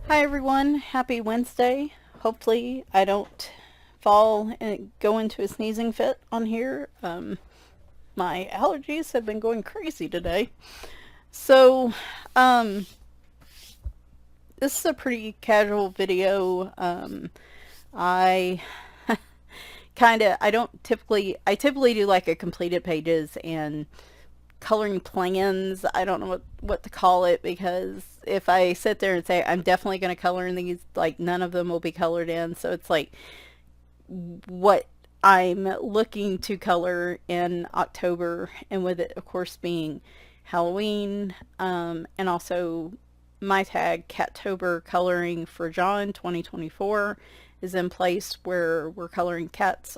Hi everyone, happy Wednesday. Hopefully I don't fall and go into a sneezing fit on here. My allergies have been going crazy today. So, um, this is a pretty casual video. I I typically do like a completed pages and coloring plans. I don't know what to call it, because if I sit there and say I'm definitely going to color in these, like none of them will be colored in. So it's like what I'm looking to color in October, and with it of course being Halloween, and also my tag Cattober coloring for John 2024 is in place, where we're coloring cats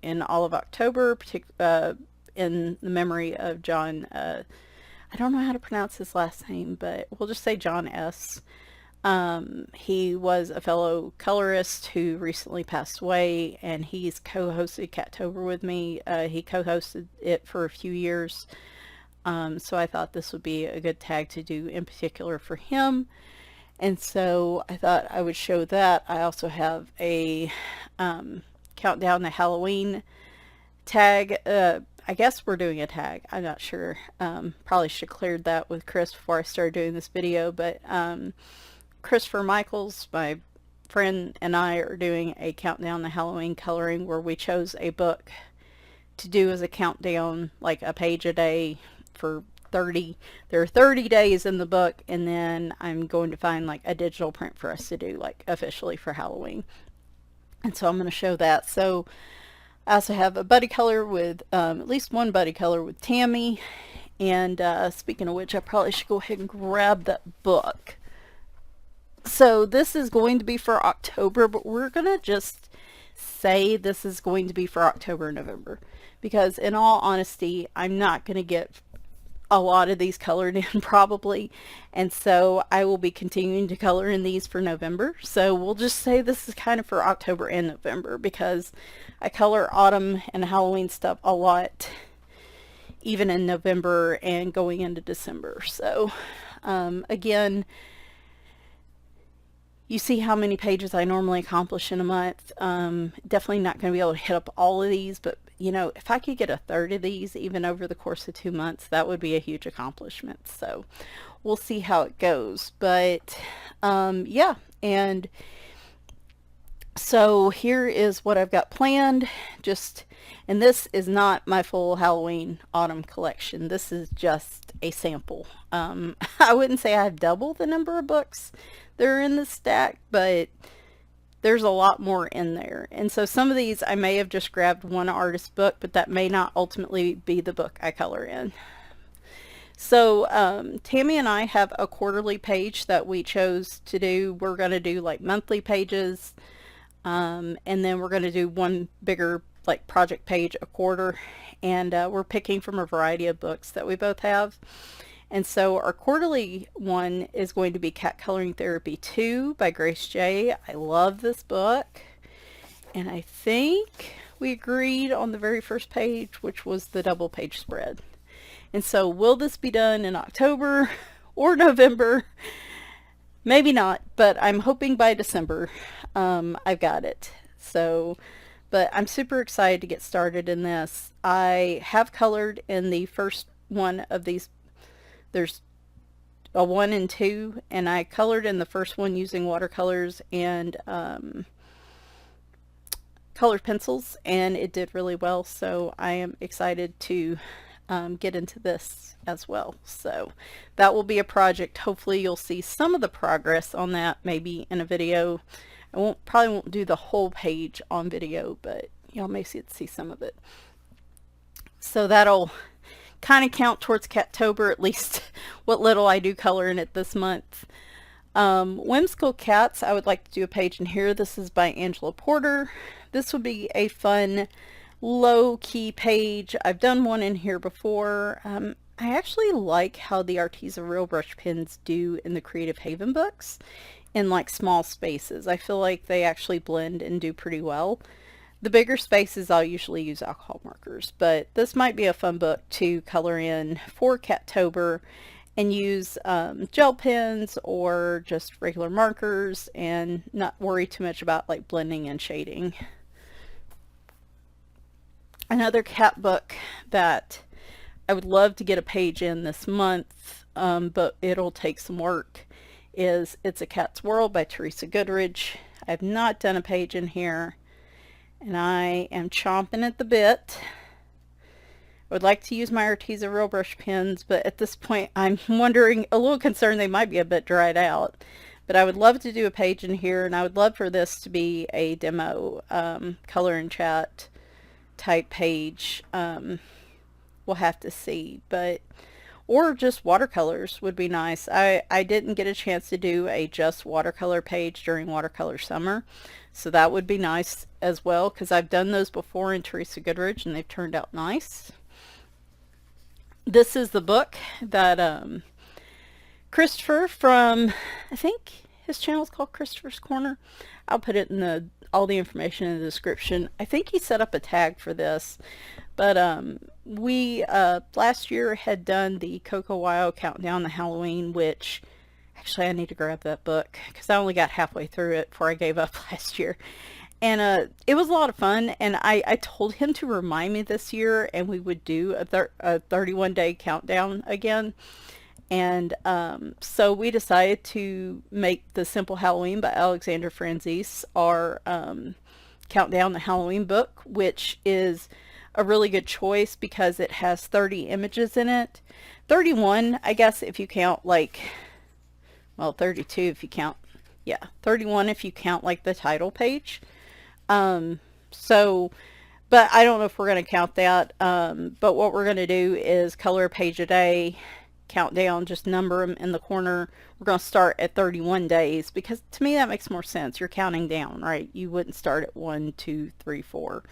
in all of October, in the memory of John. I don't know how to pronounce his last name, but we'll just say John S. He was a fellow colorist who recently passed away, and he's co-hosted Cattober with me. He co-hosted it for a few years, so I thought this would be a good tag to do in particular for him. And so I thought I would show that. I also have a countdown to Halloween tag. I guess we're doing a tag. I'm not sure. Probably should have cleared that with Chris before I started doing this video, but Kristopher Michaels, my friend, and I are doing a countdown to Halloween coloring, where we chose a book to do as a countdown, like a page a day for 30. There are 30 days in the book, and then I'm going to find like a digital print for us to do like officially for Halloween. And so I'm going to show that. So I also have a buddy color with at least one buddy color with Tammy. And speaking of which, I probably should go ahead and grab that book. So this is going to be for October, but we're going to just say this is going to be for October and November, because in all honesty, I'm not going to get a lot of these colored in probably, and so I will be continuing to color in these for November. So we'll just say this is kind of for October and November, because I color autumn and Halloween stuff a lot even in November and going into December. So again, you see how many pages I normally accomplish in a month. Definitely not going to be able to hit up all of these, but you know, if I could get a third of these even over the course of 2 months, that would be a huge accomplishment. So we'll see how it goes. But yeah, and so here is what I've got planned. And this is not my full Halloween autumn collection. This is just a sample. I wouldn't say I have double the number of books that are in the stack, but there's a lot more in there. And so some of these I may have just grabbed one artist's book, but that may not ultimately be the book I color in. So Tammy and I have a quarterly page that we chose to do. We're going to do like monthly pages, and then we're going to do one bigger like project page a quarter, and we're picking from a variety of books that we both have. And so our quarterly one is going to be Cat Coloring Therapy 2 by Grace J. I love this book, and I think we agreed on the very first page, which was the double page spread. And so will this be done in October or November? Maybe not, but I'm hoping by December I've got it. So, but I'm super excited to get started in this. I have colored in the first one of these. There's a 1 and 2, and I colored in the first one using watercolors and colored pencils, and it did really well. So I am excited to get into this as well. So that will be a project. Hopefully you'll see some of the progress on that maybe in a video. I probably won't do the whole page on video, but y'all may see some of it. So that'll kind of count towards Cattober, at least what little I do color in it this month. Whimsical Cats, I would like to do a page in here. This is by Angela Porter. This would be a fun low-key page. I've done one in here before. I actually like how the Arteza Real Brush pens do in the Creative Haven books in like small spaces. I feel like they actually blend and do pretty well. The bigger spaces I'll usually use alcohol markers, but this might be a fun book to color in for Cattober. and use gel pens or just regular markers and not worry too much about like blending and shading. Another cat book that I would love to get a page in this month, but it'll take some work, is It's a Cat's World by Teresa Goodridge. I've not done a page in here, and I am chomping at the bit. I would like to use my Arteza Real Brush pens, but at this point I'm wondering, a little concerned they might be a bit dried out. But I would love to do a page in here, and I would love for this to be a demo color and chat type page. We'll have to see, but or just watercolors would be nice. I didn't get a chance to do a just watercolor page during watercolor summer, so that would be nice as well, because I've done those before in Teresa Goodridge and they've turned out nice. This is the book that Kristopher from, I think his channel is called Kristopher's Corner. I'll put it in all the information in the description. I think he set up a tag for this, but we last year had done the Coco Wow Countdown to Halloween, which actually I need to grab that book because I only got halfway through it before I gave up last year. And it was a lot of fun, and I told him to remind me this year, and we would do a 31-day countdown again. And so we decided to make the Simple Halloween by Alexandra Franzese our Countdown to Halloween book, which is a really good choice because it has 30 images in it. 31, I guess, if you count like, well, 32 if you count, yeah, 31 if you count like the title page. So, but I don't know if we're going to count that. But what we're going to do is color a page a day, count down, just number them in the corner. We're going to start at 31 days because to me that makes more sense. You're counting down, right? You wouldn't start at 1, 2, 3, 4.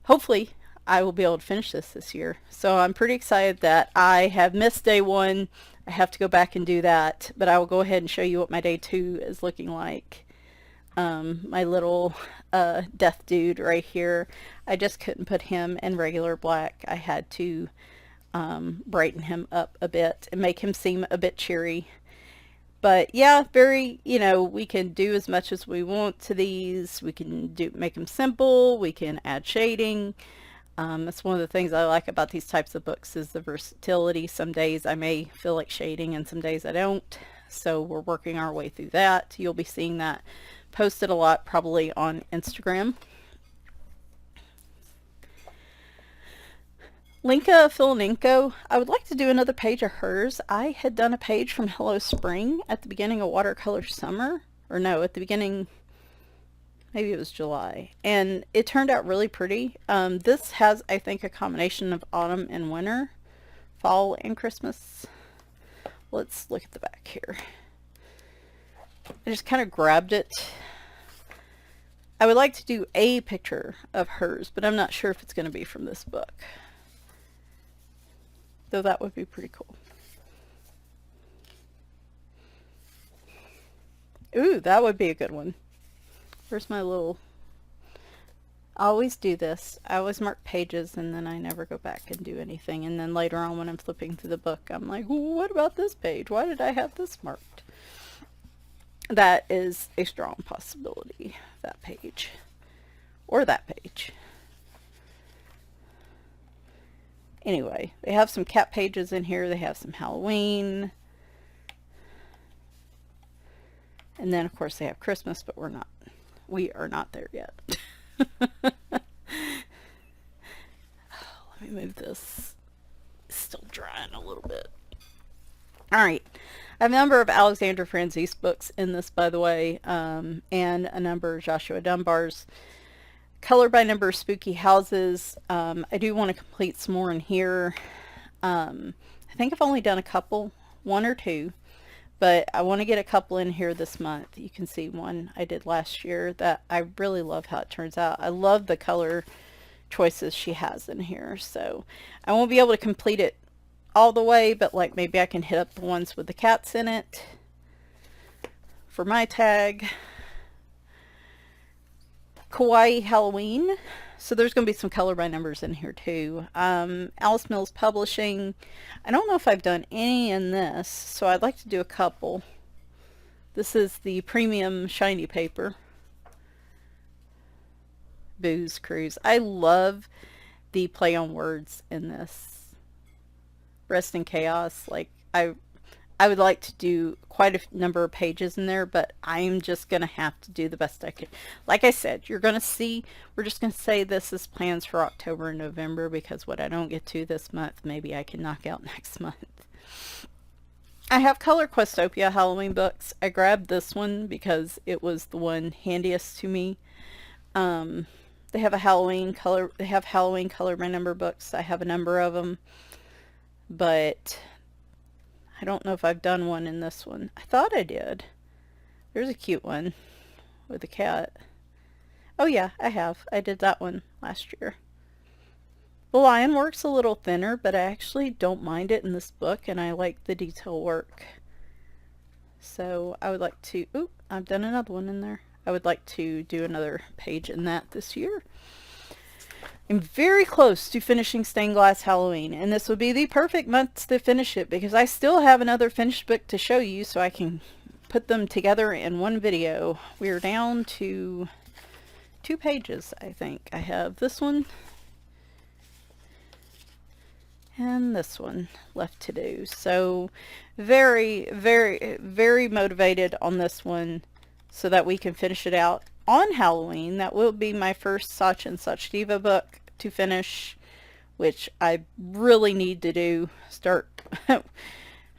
Hopefully I will be able to finish this year. So I'm pretty excited that I have missed day 1. I have to go back and do that, but I will go ahead and show you what my day 2 is looking like. My little death dude right here. I just couldn't put him in regular black. I had to brighten him up a bit and make him seem a bit cheery. But yeah, very, we can do as much as we want to these. We can make them simple. We can add shading. That's one of the things I like about these types of books is the versatility. Some days I may feel like shading and some days I don't. So we're working our way through that. You'll be seeing that posted a lot probably on Instagram. Linka Filinenko, I would like to do another page of hers. I had done a page from Hello Spring at the beginning of Watercolor Summer. Or no, at the beginning, maybe it was July. And it turned out really pretty. This has, I think, a combination of autumn and winter, fall and Christmas. Let's look at the back here. I just kind of grabbed it. I would like to do a picture of hers, but I'm not sure if it's going to be from this book. Though that would be pretty cool. Ooh, that would be a good one. Where's my little... I always do this. I always mark pages and then I never go back and do anything. And then later on when I'm flipping through the book, I'm like, what about this page? Why did I have this marked? That is a strong possibility, that page. Or that page. Anyway, they have some cat pages in here. They have some Halloween. And then, of course, they have Christmas, but we are not there yet. Let me move this. It's still drying a little bit. All right. I have a number of Alexandra Franzese books in this, by the way, and a number of Joshua Dunbar's. Color by Number Spooky Houses. I do want to complete some more in here. I think I've only done a couple, 1 or 2, but I want to get a couple in here this month. You can see one I did last year that I really love how it turns out. I love the color choices she has in here, so I won't be able to complete it all the way, but like maybe I can hit up the ones with the cats in it for my tag. Kawaii Halloween. So there's going to be some color by numbers in here too. Alice Mills Publishing. I don't know if I've done any in this, so I'd like to do a couple. This is the premium shiny paper. Booze Cruise. I love the play on words in this. Rest in Chaos. Like, I would like to do quite a number of pages in there, but I'm just going to have to do the best I can. Like I said, you're going to see, we're just going to say this is plans for October and November, because what I don't get to this month, maybe I can knock out next month. I have Color Questopia Halloween books. I grabbed this one because it was the one handiest to me. They have Halloween color by number books. I have a number of them, but I don't know if I've done one in this one. I thought I did. There's a cute one with a cat. Oh yeah, I have. I did that one last year. The lion work's a little thinner, but I actually don't mind it in this book, and I like the detail work. So I would like to, oop, I've done another one in there. I would like to do another page in that this year. I'm very close to finishing Stained Glass Halloween, and this would be the perfect month to finish it, because I still have another finished book to show you, so I can put them together in one video. We're down to 2 pages, I think. I have this one and this one left to do. So very, very, very motivated on this one so that we can finish it out on Halloween. That will be my first Such and Such Diva book to finish, which I really need to do.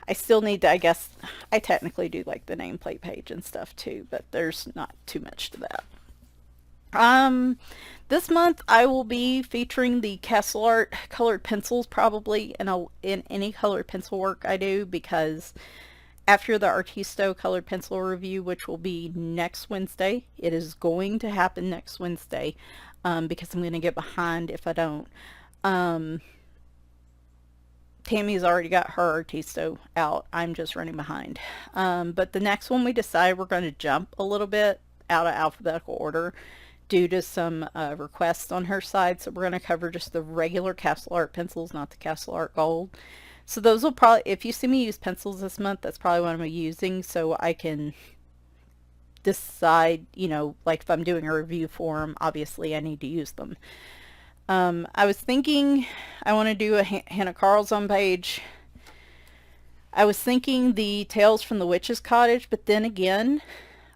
I still need to, I guess, I technically do like the nameplate page and stuff too, but there's not too much to that. This month I will be featuring the Castle Art colored pencils probably in any colored pencil work I do, because after the Artisto colored pencil review, which will be next Wednesday, it is going to happen next Wednesday, because I'm going to get behind if I don't. Tammy's already got her Artisto out. I'm just running behind. But the next one we decide we're going to jump a little bit out of alphabetical order due to some requests on her side. So we're going to cover just the regular Castle Art pencils, not the Castle Art Gold. So those will probably, if you see me use pencils this month, that's probably what I'm using, so I can decide, you know, like if I'm doing a review for them, obviously I need to use them. I was thinking I want to do a Hannah Carlson page. I was thinking the Tales from the Witch's Cottage, but then again,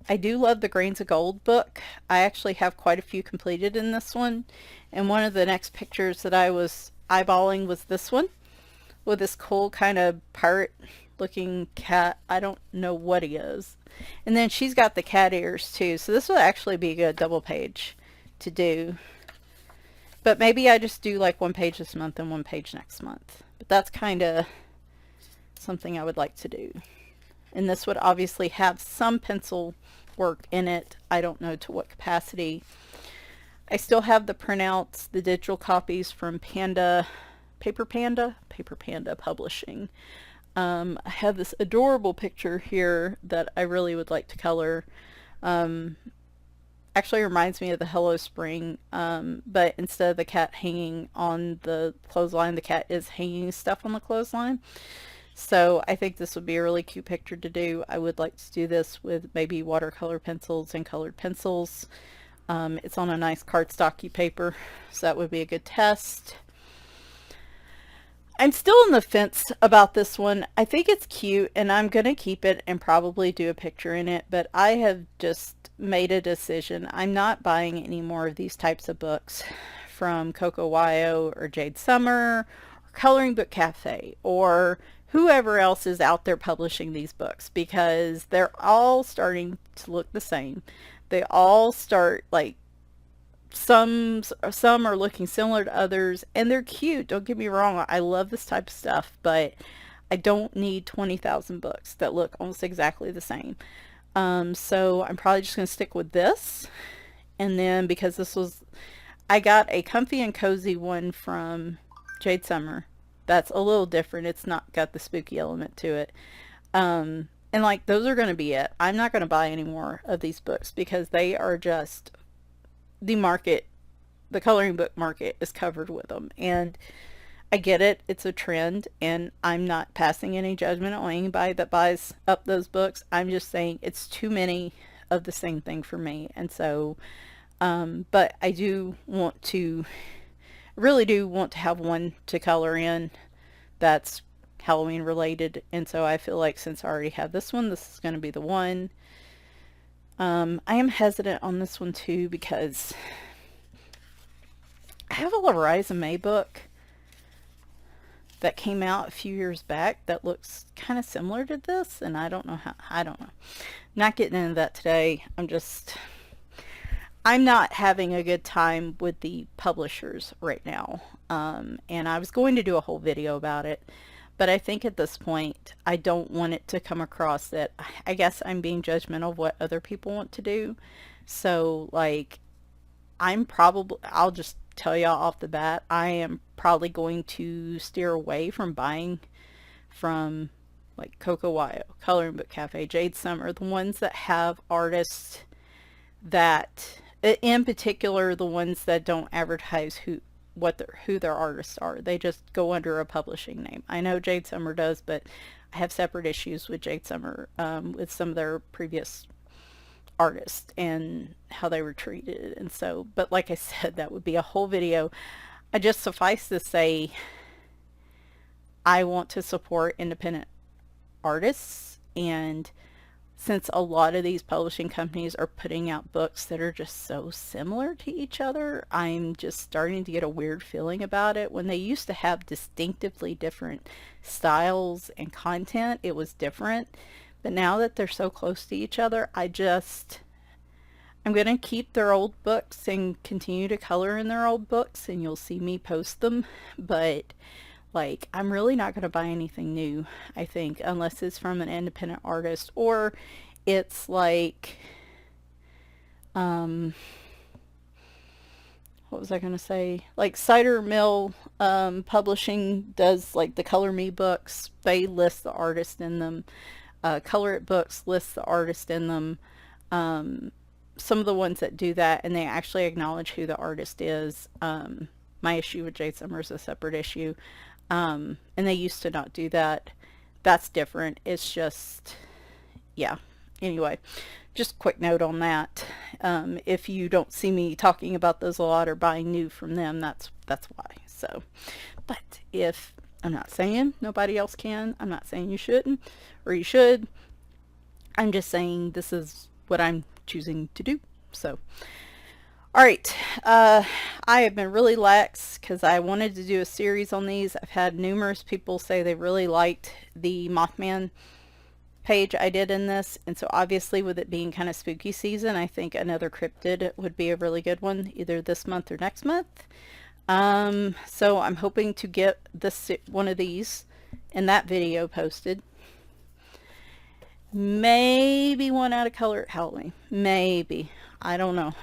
I do love the Grains of Gold book. I actually have quite a few completed in this one, and one of the next pictures that I was eyeballing was this one with this cool kind of pirate looking cat. I don't know what he is. And then she's got the cat ears too, so this will actually be a good double page to do. But maybe I just do like 1 page this month and 1 page next month. But that's kind of something I would like to do. And this would obviously have some pencil work in it. I don't know to what capacity. I still have the printouts, the digital copies from Panda, Paper Panda Publishing. I have this adorable picture here that I really would like to color. Actually reminds me of the Hello Spring, but instead of the cat hanging on the clothesline, the cat is hanging stuff on the clothesline. So I think this would be a really cute picture to do. I would like to do this with maybe watercolor pencils and colored pencils. It's on a nice cardstocky paper, so that would be a good test. I'm still on the fence about this one. I think it's cute, and I'm going to keep it and probably do a picture in it, but I have just made a decision. I'm not buying any more of these types of books from Coco Wyo or Jade Summer or Coloring Book Cafe or whoever else is out there publishing these books, because they're all starting to look the same. They all start like some are looking similar to others, and they're cute. Don't get me wrong, I love this type of stuff, but I don't need 20,000 books that look almost exactly the same. So I'm probably just going to stick with this. And then because I got a comfy and cozy one from Jade Summer that's a little different. It's not got the spooky element to it. And like those are going to be it. I'm not going to buy any more of these books because they are just the market, the coloring book market is covered with them. And I get it, it's a trend, and I'm not passing any judgment on anybody that buys up those books. I'm just saying it's too many of the same thing for me. And so, but I do want to, really do want to have one to color in that's Halloween related. And so I feel like since I already have this one, this is going to be the one. I am hesitant on this one too because I have a Horizon May book that came out a few years back that looks kind of similar to this, and I don't know how, I don't know. Not getting into that today. I'm not having a good time with the publishers right now. And I was going to do a whole video about it, but I think at this point, I don't want it to come across that, I guess I'm being judgmental of what other people want to do. So, like, I'll just tell y'all off the bat, I am probably going to steer away from buying from, like, Coco Wyo, Coloring Book Cafe, Jade Summer, the ones that have artists that, in particular, the ones that don't advertise who their artists are. They just go under a publishing name. I know Jade Summer does, but I have separate issues with Jade Summer, with some of their previous artists and how they were treated. And so, but like I said, that would be a whole video. I just suffice to say, I want to support independent artists, and since a lot of these publishing companies are putting out books that are just so similar to each other, I'm just starting to get a weird feeling about it. When they used to have distinctively different styles and content, it was different. But now that they're so close to each other, I'm going to keep their old books and continue to color in their old books, and you'll see me post them. But like, I'm really not going to buy anything new, I think, unless it's from an independent artist, or it's like, what was I going to say? Like Cider Mill Publishing does like the Color Me books. They list the artist in them. Color It Books lists the artist in them. Some of the ones that do that, and they actually acknowledge who the artist is. My issue with Jade Summer is a separate issue. And they used to not do that. That's different. It's just, yeah. Anyway, just a quick note on that. If you don't see me talking about those a lot or buying new from them, that's why. So, but if, I'm not saying nobody else can. I'm not saying you shouldn't or you should. I'm just saying this is what I'm choosing to do. So, all right, I have been really lax because I wanted to do a series on these. I've had numerous people say they really liked the Mothman page I did in this, and so obviously with it being kind of spooky season, I think another cryptid would be a really good one, either this month or next month. So I'm hoping to get one of these in that video posted. Maybe one out of Color at Halloween. Maybe. I don't know.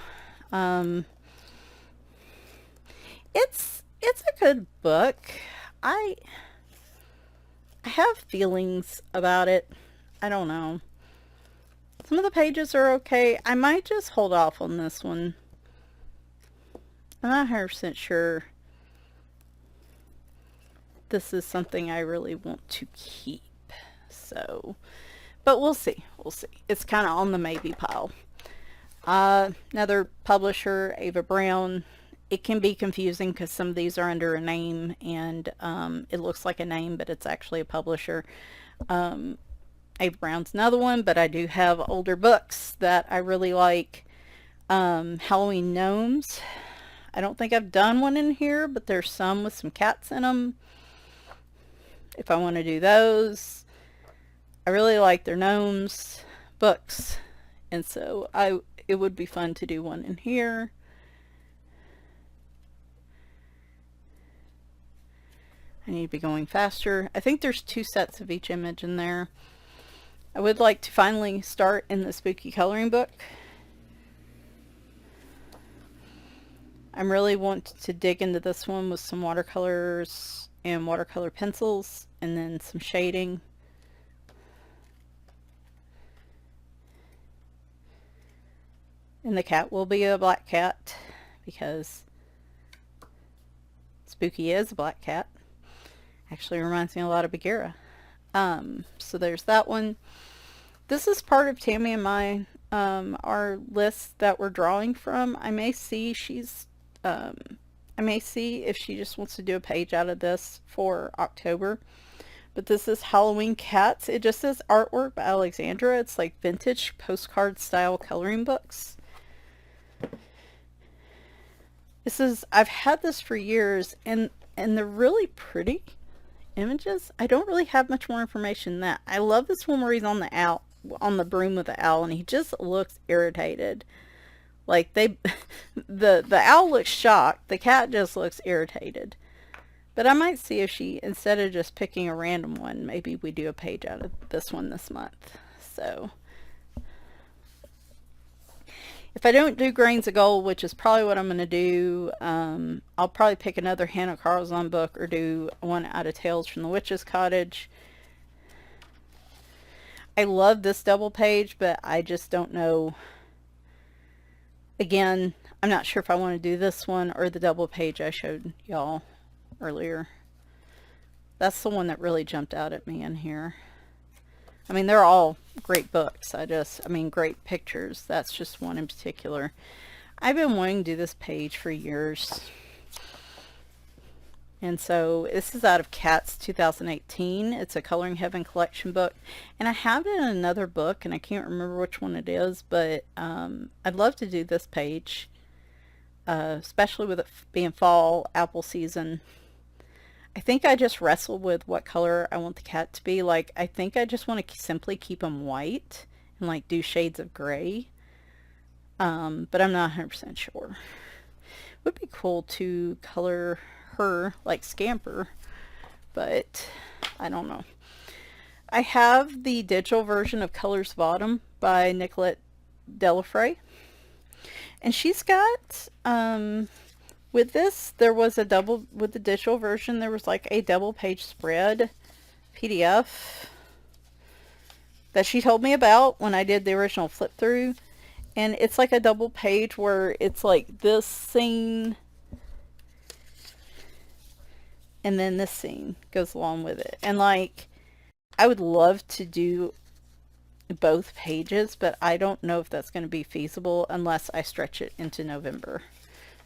It's a good book. I have feelings about it. I don't know. Some of the pages are okay. I might just hold off on this one. I'm not 100% sure this is something I really want to keep. So, but we'll see. We'll see. It's kind of on the maybe pile. Another publisher, Ava Brown. It can be confusing because some of these are under a name, and it looks like a name, but it's actually a publisher. Ava Brown's another one, but I do have older books that I really like. Halloween Gnomes. I don't think I've done one in here, but there's some with some cats in them. If I want to do those. I really like their Gnomes books, and so it would be fun to do one in here. I need to be going faster. I think there's 2 sets of each image in there. I would like to finally start in the spooky coloring book. I really want to dig into this one with some watercolors and watercolor pencils, and then some shading. And the cat will be a black cat. because Spooky is a black cat. Actually reminds me a lot of Bagheera. So there's that one. This is part of Tammy and my our list that we're drawing from. I may see if she just wants to do a page out of this for October. But this is Halloween Cats. It just says artwork by Alexandra. It's like vintage postcard style coloring books. I've had this for years, and they're really pretty images. I don't really have much more information than that. I love this one where he's on the broom with the owl, and he just looks irritated. Like the owl looks shocked. The cat just looks irritated. But I might see if she, instead of just picking a random one, maybe we do a page out of this one this month. So if I don't do Grains of Gold, which is probably what I'm going to do, I'll probably pick another Hannah Carlson book or do one out of Tales from the Witch's Cottage. I love this double page, but I just don't know. Again, I'm not sure if I want to do this one or the double page I showed y'all earlier. That's the one that really jumped out at me in here. I mean, they're all great books. Great pictures. That's just one in particular. I've been wanting to do this page for years. And so this is out of Cats 2018. It's a Coloring Heaven collection book. And I have it in another book, and I can't remember which one it is, but I'd love to do this page, especially with it being fall, apple season. I think I just wrestled with what color I want the cat to be. Like, I think I just want to simply keep them white and like do shades of gray. But I'm not 100% sure. It would be cool to color her like Scamper, but I don't know. I have the digital version of Colors of Autumn by Nicolette Delafray. And she's got, with this, there was with the digital version, there was like a double page spread PDF that she told me about when I did the original flip through. And it's like a double page where it's like this scene and then this scene goes along with it. And like, I would love to do both pages, but I don't know if that's going to be feasible unless I stretch it into November.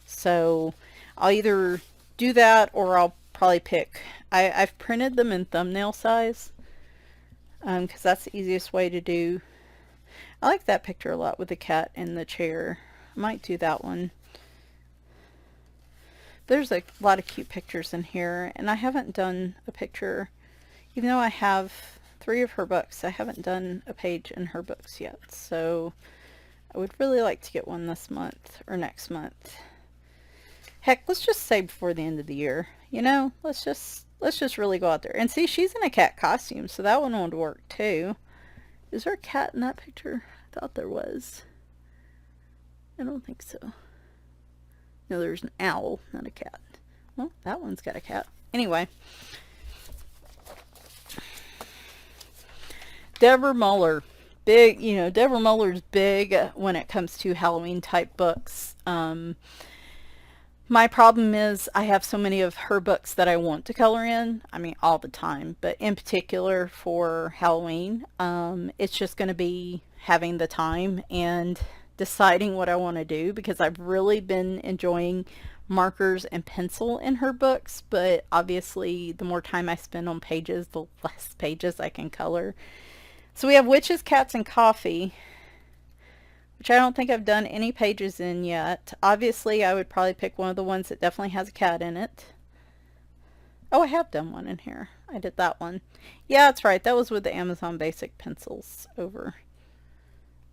So I'll either do that or I'll probably pick, I've printed them in thumbnail size because that's the easiest way to do. I like that picture a lot with the cat in the chair. I might do that one. There's a lot of cute pictures in here, and I haven't done a picture, even though I have 3 of her books. I haven't done a page in her books yet, so I would really like to get one this month or next month. Heck, let's just say before the end of the year, you know, let's just really go out there. And see, she's in a cat costume, so that one would work too. Is there a cat in that picture? I thought there was. I don't think so. No, there's an owl, not a cat. Well, that one's got a cat. Anyway. Deborah Muller. Big, you know, Deborah Muller's big when it comes to Halloween type books. My problem is I have so many of her books that I want to color in. I mean, all the time, but in particular for Halloween, it's just going to be having the time and deciding what I want to do, because I've really been enjoying markers and pencil in her books, but obviously the more time I spend on pages, the less pages I can color. So we have Witches, Cats, and Coffee, which I don't think I've done any pages in yet. Obviously, I would probably pick one of the ones that definitely has a cat in it. Oh, I have done one in here. I did that one. Yeah, that's right. That was with the Amazon Basic pencils over.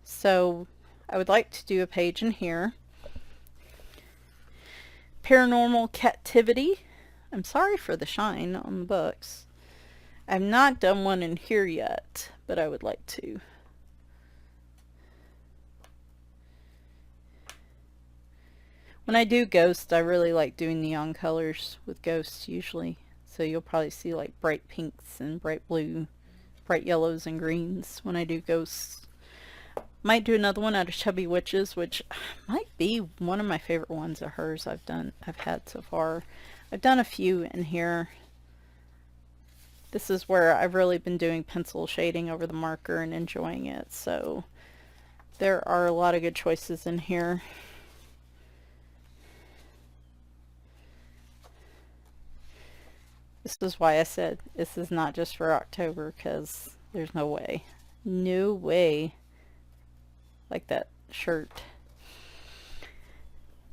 So I would like to do a page in here. Paranormal Captivity. I'm sorry for the shine on the books. I've not done one in here yet, but I would like to. When I do Ghosts, I really like doing neon colors with Ghosts usually. So you'll probably see like bright pinks and bright blue, bright yellows and greens when I do Ghosts. Might do another one out of Chubby Witches, which might be one of my favorite ones of hers I've had so far. I've done a few in here. This is where I've really been doing pencil shading over the marker and enjoying it. So there are a lot of good choices in here. This is why I said this is not just for October, because there's no way. No way. Like that shirt.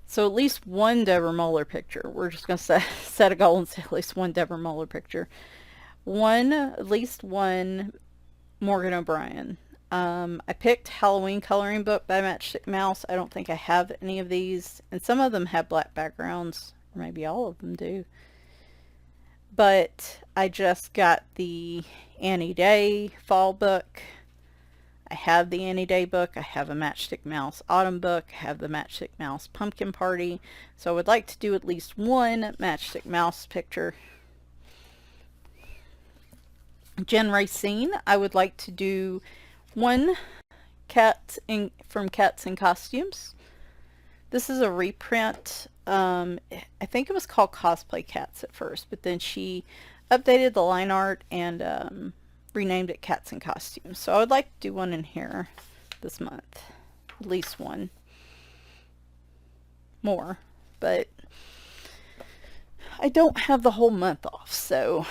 So at least one Deborah Muller picture. We're just going to set a goal and say at least one Deborah Muller picture. At least one Morgan O'Brien. I picked Halloween Coloring Book by Matchstick Mouse. I don't think I have any of these. And some of them have black backgrounds. Or maybe all of them do. But I just got the Annie Day fall book. I have the Annie Day book. I have a Matchstick Mouse autumn book. I have the Matchstick Mouse pumpkin party. So I would like to do at least one Matchstick Mouse picture. Jen Racine, I would like to do one from Cats in Costumes. This is a reprint. I think it was called Cosplay Cats at first, but then she updated the line art and renamed it Cats in Costumes. So I would like to do one in here this month. At least one. More. But I don't have the whole month off, so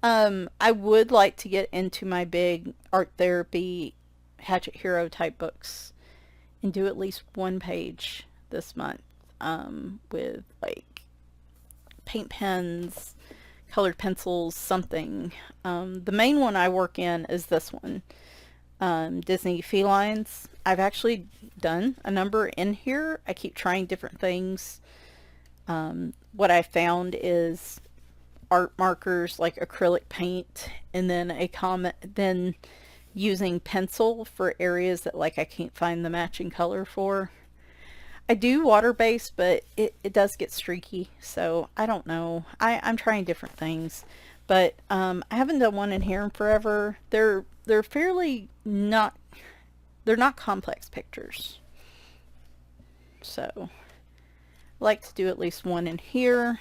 I would like to get into my big art therapy Hatchet Hero type books and do at least one page this month with like paint pens, colored pencils, something. The main one I work in is this one, Disney Felines. I've actually done a number in here. I keep trying different things. What I found is art markers like acrylic paint, and then using pencil for areas that like I can't find the matching color for. I do water-based, but it does get streaky, so I don't know. I'm trying different things, but I haven't done one in here in forever. They're fairly not, they're not complex pictures. So I like to do at least one in here.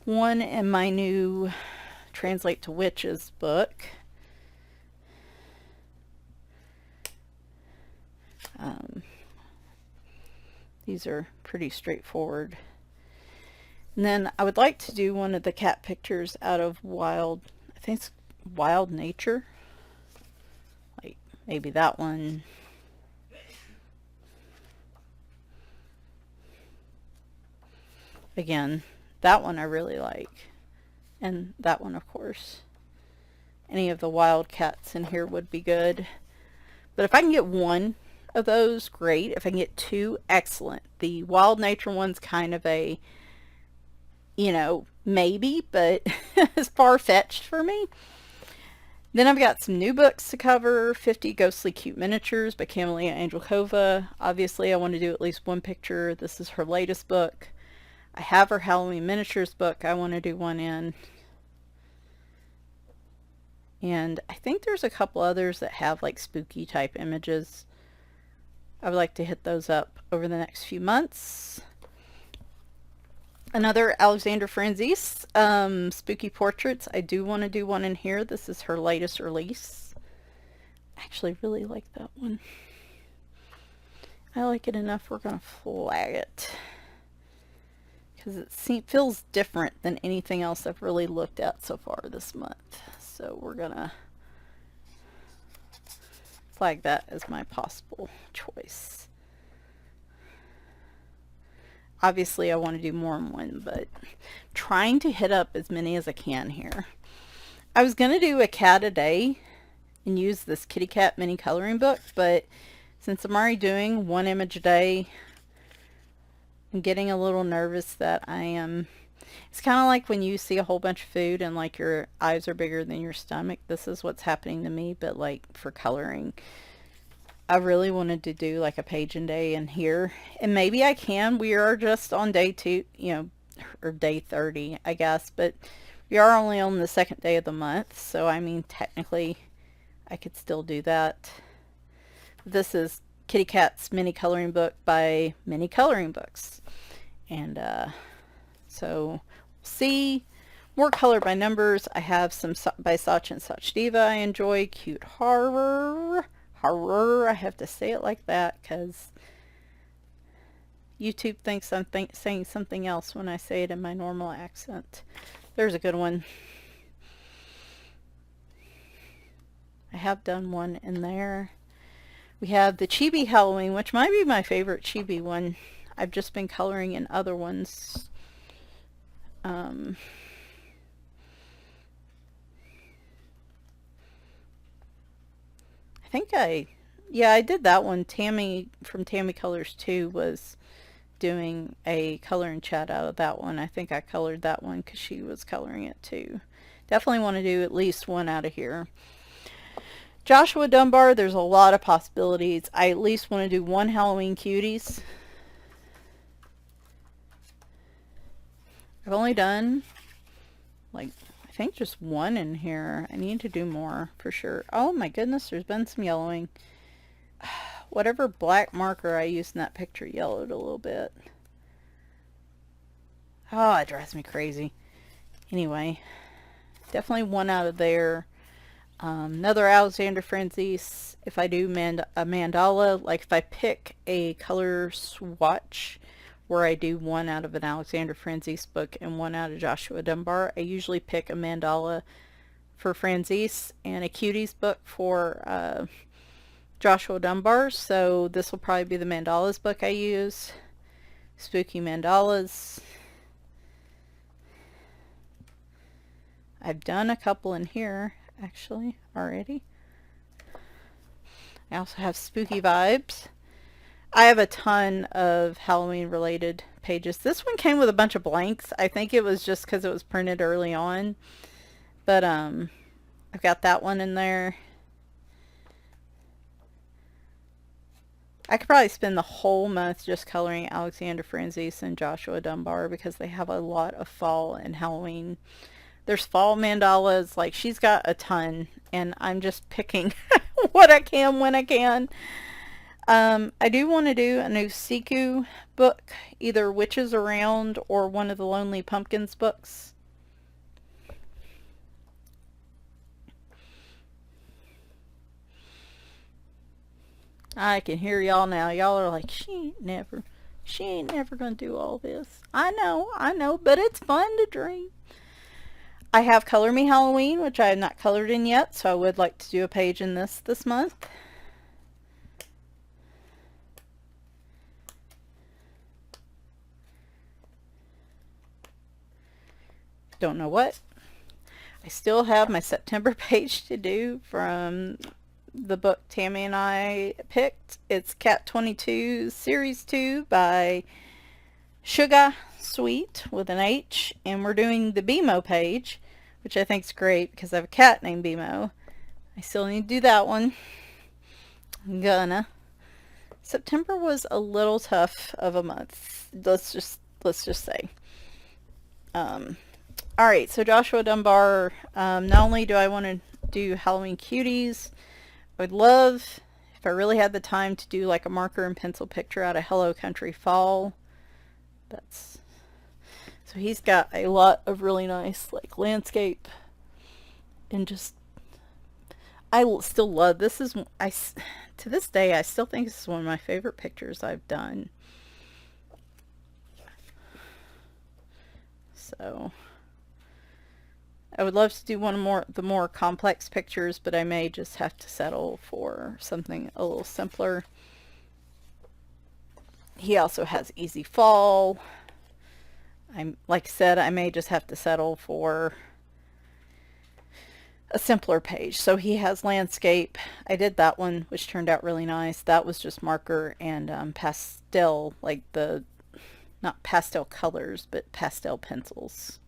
One in my new Translate to Witches book. These are pretty straightforward. And then I would like to do one of the cat pictures out of I think it's Wild Nature. Like maybe that one. Again, that one I really like. And that one, of course. Any of the wild cats in here would be good. But if I can get one of those, great. If I can get two, excellent. The Wild Nature one's kind of a, maybe, but it's far-fetched for me. Then I've got some new books to cover. 50 Ghostly Cute Miniatures by Camellia Angelkova. Obviously, I want to do at least one picture. This is her latest book. I have her Halloween Miniatures book I want to do one in. And I think there's a couple others that have like spooky type images. I would like to hit those up over the next few months. Another Alexandra Franzese, Spooky Portraits. I do want to do one in here. This is her latest release. I actually really like that one. I like it enough we're going to flag it. Because it feels different than anything else I've really looked at so far this month. So we're going to flag that as my possible choice. Obviously I want to do more than one, but trying to hit up as many as I can here. I was going to do a cat a day and use this kitty cat mini coloring book, but since I'm already doing one image a day, I'm getting a little nervous that it's kind of like when you see a whole bunch of food and like your eyes are bigger than your stomach. This is what's happening to me, but like for coloring. I really wanted to do like a page a day in here, and maybe I can. We are just on day 2, or day 30, I guess, but we are only on the second day of the month, so I mean technically I could still do that. This is Kitty Cat's mini coloring book by Mini Coloring Books. And so see more color by numbers. I have some by Sach and Sach Diva I enjoy. Cute horror. Horror. I have to say it like that because YouTube thinks I'm saying something else when I say it in my normal accent. There's a good one. I have done one in there. We have the Chibi Halloween, which might be my favorite Chibi one. I've just been coloring in other ones. I think I did that one. Tammy from Tammy Colors 2 was doing a color and chat out of that one. I think I colored that one because she was coloring it too. Definitely want to do at least one out of here. Joshua Dunbar, there's a lot of possibilities. I at least want to do one Halloween Cuties. I've only done, like, I think just one in here. I need to do more for sure. Oh my goodness, there's been some yellowing. Whatever black marker I used in that picture yellowed a little bit. Oh, it drives me crazy. Anyway, definitely one out of there. Another Alexandra Franzese. If I do a mandala, like if I pick a color swatch where I do one out of an Alexandra Franzese book and one out of Joshua Dunbar, I usually pick a mandala for Franzese and a Cuties book for Joshua Dunbar. So this will probably be the mandalas book I use. Spooky mandalas. I've done a couple in here actually already. I also have Spooky Vibes. I have a ton of Halloween related pages. This one came with a bunch of blanks. I think it was just because it was printed early on. But I've got that one in there. I could probably spend the whole month just coloring Alexandra Franzese and Joshua Dunbar because they have a lot of fall and Halloween. There's fall mandalas, like she's got a ton, and I'm just picking what I can when I can. I do want to do a new Siku book, either Witches Around or one of the Lonely Pumpkins books. I can hear y'all now. Y'all are like, she ain't never gonna do all this. I know, but it's fun to dream. I have Color Me Halloween, which I have not colored in yet, so I would like to do a page in this month. Don't know what. I still have my September page to do from the book Tammy and I picked. It's Cat 22 Series 2 by Sugar Sweet with an H, and we're doing the BMO page, which I think is great because I have a cat named BMO. I still need to do that one. I'm gonna. September was a little tough of a month. Let's just say. Alright, so Joshua Dunbar, not only do I want to do Halloween Cuties, I would love, if I really had the time, to do like a marker and pencil picture out of Hello Country Fall. So he's got a lot of really nice like landscape and just, I still love, to this day I still think this is one of my favorite pictures I've done. So I would love to do the more complex pictures, but I may just have to settle for something a little simpler. He also has Easy Fall. Like I said, I may just have to settle for a simpler page. So he has landscape. I did that one, which turned out really nice. That was just marker and pastel, like not pastel colors, but pastel pencils.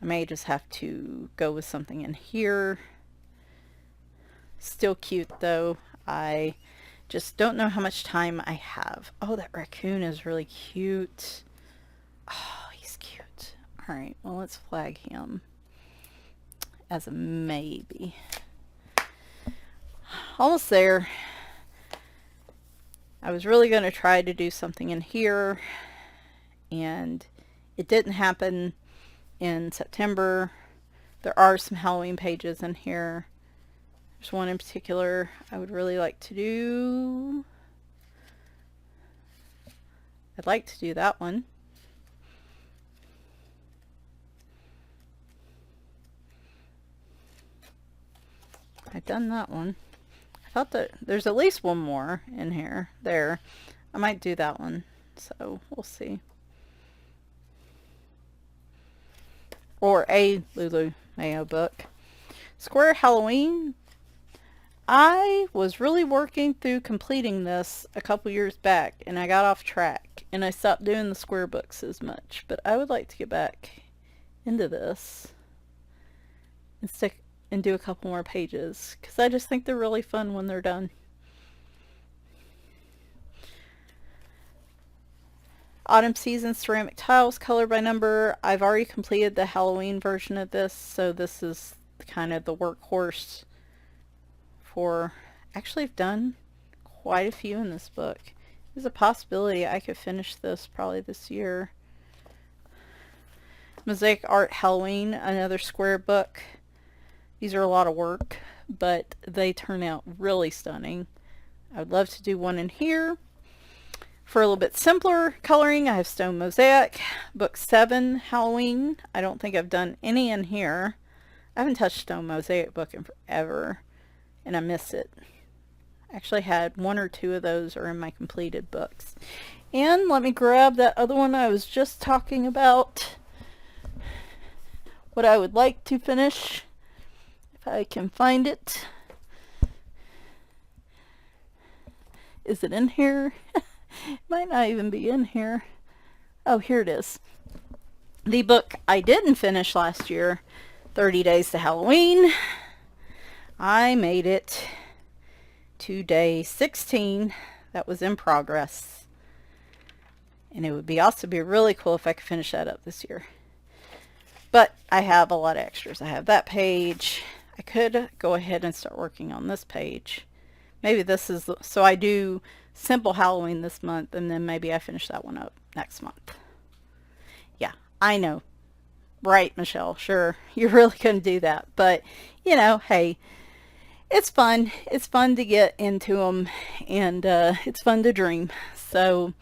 I may just have to go with something in here. Still cute though. I just don't know how much time I have. Oh, that raccoon is really cute. Oh, he's cute. Alright, well, let's flag him as a maybe. Almost there. I was really going to try to do something in here, and it didn't happen in September. There are some Halloween pages in here. There's one in particular I would really like to do. I'd like to do that one. I've done that one. I thought that there's at least one more in here. There. I might do that one. So we'll see. Or a Lulu Mayo book. Square Halloween. I was really working through completing this a couple years back, and I got off track, and I stopped doing the square books as much. But I would like to get back into this and stick and do a couple more pages, because I just think they're really fun when they're done. Autumn Season Ceramic Tiles, color by number. I've already completed the Halloween version of this, so this is kind of the workhorse for... Actually, I've done quite a few in this book. There's a possibility I could finish this probably this year. Mosaic Art Halloween, another square book. These are a lot of work, but they turn out really stunning. I would love to do one in here. For a little bit simpler coloring, I have Stone Mosaic, Book 7, Halloween. I don't think I've done any in here. I haven't touched Stone Mosaic book in forever, and I miss it. I actually had one or two of those are in my completed books. And let me grab that other one I was just talking about. What I would like to finish, if I can find it. Is it in here? It might not even be in here. Oh, here it is. The book I didn't finish last year, 30 Days to Halloween. I made it to day 16. That was in progress. And it would be also be really cool if I could finish that up this year. But I have a lot of extras. I have that page. I could go ahead and start working on this page. Maybe this is, so I do simple Halloween this month, and then maybe I finish that one up next month. Yeah, I know. Right, Michelle, sure. You really couldn't do that. But, you know, hey, it's fun. It's fun to get into them, and it's fun to dream. So,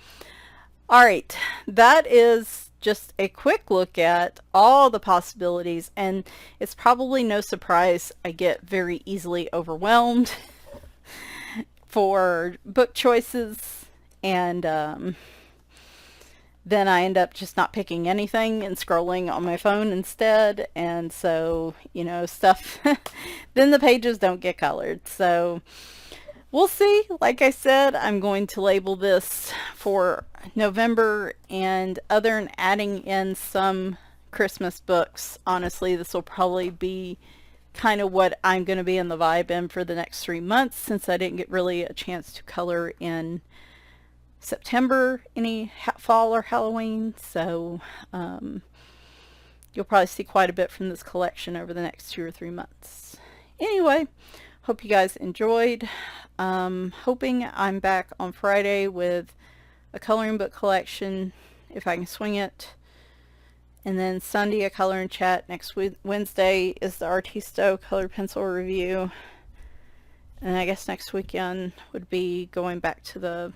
all right, that is just a quick look at all the possibilities, and it's probably no surprise I get very easily overwhelmed for book choices, and then I end up just not picking anything and scrolling on my phone instead, and so, you know, stuff then the pages don't get colored. So we'll see. Like I said, I'm going to label this for November, and other than adding in some Christmas books, honestly, this will probably be kind of what I'm going to be in the vibe in for the next 3 months, since I didn't get really a chance to color in September any fall or Halloween. So you'll probably see quite a bit from this collection over the next 2 or 3 months. Anyway, hope you guys enjoyed. Hoping I'm back on Friday with a coloring book collection, if I can swing it. And then Sunday, a color and chat. Next Wednesday is the Artisto color pencil review. And I guess next weekend would be going back to the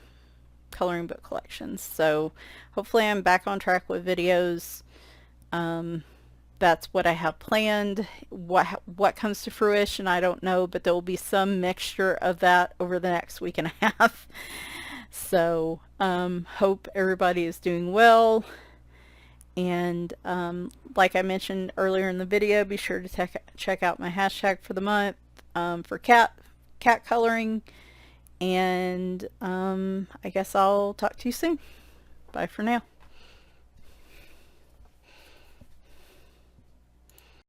coloring book collections. So hopefully I'm back on track with videos. That's what I have planned. What comes to fruition, I don't know, but there will be some mixture of that over the next week and a half. So hope everybody is doing well. And like I mentioned earlier in the video, be sure to check out my hashtag for the month for cat coloring. And I guess I'll talk to you soon. Bye for now.